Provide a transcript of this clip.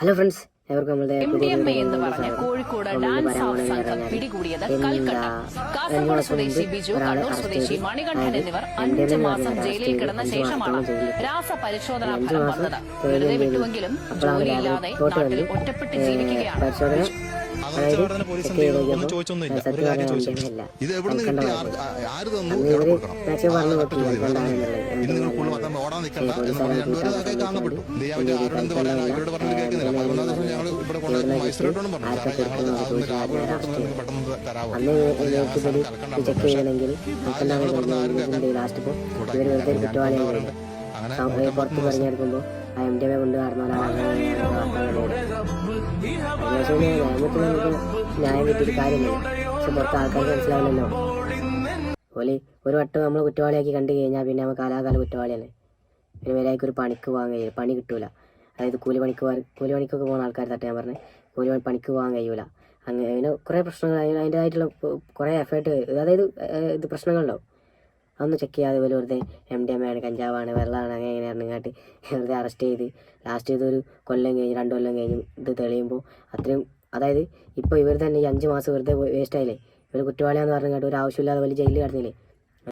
Hello friends, എവർക്കും നമ്മുടെ MDMA എന്ന് പറഞ്ഞ കോഴിക്കോട് ഡാൻസ് ഓഫ് സംഘം പിടികൂടിയത് കൽക്കട്ട. കാസർഗോഡ് സ്വദേശി ബിജു, കണ്ണൂർ സ്വദേശി മണികണ്ഠൻ എന്നിവർ 5 മാസം ജയിലിൽ കിടന്ന ശേഷമാണ് രാസപരിശോധനാ ഫലം വന്നത്. വെറുതെ വിട്ടുവെങ്കിലും ജോലിയില്ലാതെ നാട്ടിൽ ഒറ്റപ്പെട്ട് ജീവിക്കുകയാണ്. ഇത് എവിടെ നിന്ന് കിട്ടി, ആര് തന്നു, എവിടെ കൊടുക്കണം? ഇനി നിങ്ങൾ കൂടുതൽ ഓടാൻ നിൽക്കണ്ട എന്ന് പറഞ്ഞ് രണ്ടുപേരും അതൊക്കെ കാണപ്പെട്ടു. എന്ത് ചെയ്യാൻ പറ്റും? ആരോട് എന്ത് പറയാനാ? ഇവരോട് പറഞ്ഞിട്ട് കേൾക്കുന്നില്ല. 11-ാം ദിവസം ഞങ്ങൾ ഇവിടെ കൊണ്ടുവന്ന് മജിസ്ട്രേറ്റോടും പറഞ്ഞു, ഞങ്ങൾ അതൊന്ന് ലാബുകളോട്ട് നിങ്ങൾക്ക് പെട്ടെന്ന് തരാമോ? ഞങ്ങൾ പറഞ്ഞ ആരും കേൾക്കാൻ പുറത്ത് പറഞ്ഞെടുക്കുമ്പോൾ MDMA കൊണ്ട് ന്യായം കിട്ടിയിട്ട് കാര്യമില്ല. പക്ഷെ പുറത്ത് ആൾക്കാർക്ക് മനസ്സിലാവില്ലല്ലോ. പോലെ ഒരു വട്ടം നമ്മൾ കുറ്റവാളിയാക്കി കണ്ടു കഴിഞ്ഞാൽ പിന്നെ നമ്മൾ കാലാകാല കുറ്റവാളിയല്ലേ. പിന്നെ വരായിക്ക് ഒരു പണിക്ക് പോകാൻ കഴിയില്ല, പണി കിട്ടൂല. അതായത് കൂലിപ്പണിക്കൊക്കെ പോകുന്ന ആൾക്കാർ തട്ടെ ഞാൻ പറഞ്ഞത്, പണിക്ക് പോകാൻ കഴിയൂല. അങ്ങനെ കുറേ പ്രശ്നങ്ങൾ, അതിൻ്റെതായിട്ടുള്ള കുറേ എഫേർട്ട്, അതായത് ഇത് പ്രശ്നങ്ങളുണ്ടാവും. അതൊന്ന് ചെക്ക് ചെയ്യാതെ പോലെ വെറുതെ MDMA ആണ്, കഞ്ചാവാണ്, വെള്ളമാണ്, അങ്ങനെ എങ്ങനെയാണ് ഇങ്ങോട്ട് വെറുതെ അറസ്റ്റ് ചെയ്ത് ലാസ്റ്റ് ചെയ്തൊരു കൊല്ലം കഴിഞ്ഞ് 2 കൊല്ലം കഴിഞ്ഞ് ഇത് തെളിയുമ്പോൾ അത്രയും, അതായത് ഇപ്പോൾ ഇവർ തന്നെ ഈ 5 മാസം വെറുതെ വേസ്റ്റ് ആയില്ലേ. ഇവർ കുറ്റവാളിയാന്ന് പറഞ്ഞിട്ട് ഒരു ആവശ്യമില്ലാതെ വലിയ ജയിലിൽ കിടന്നില്ലേ.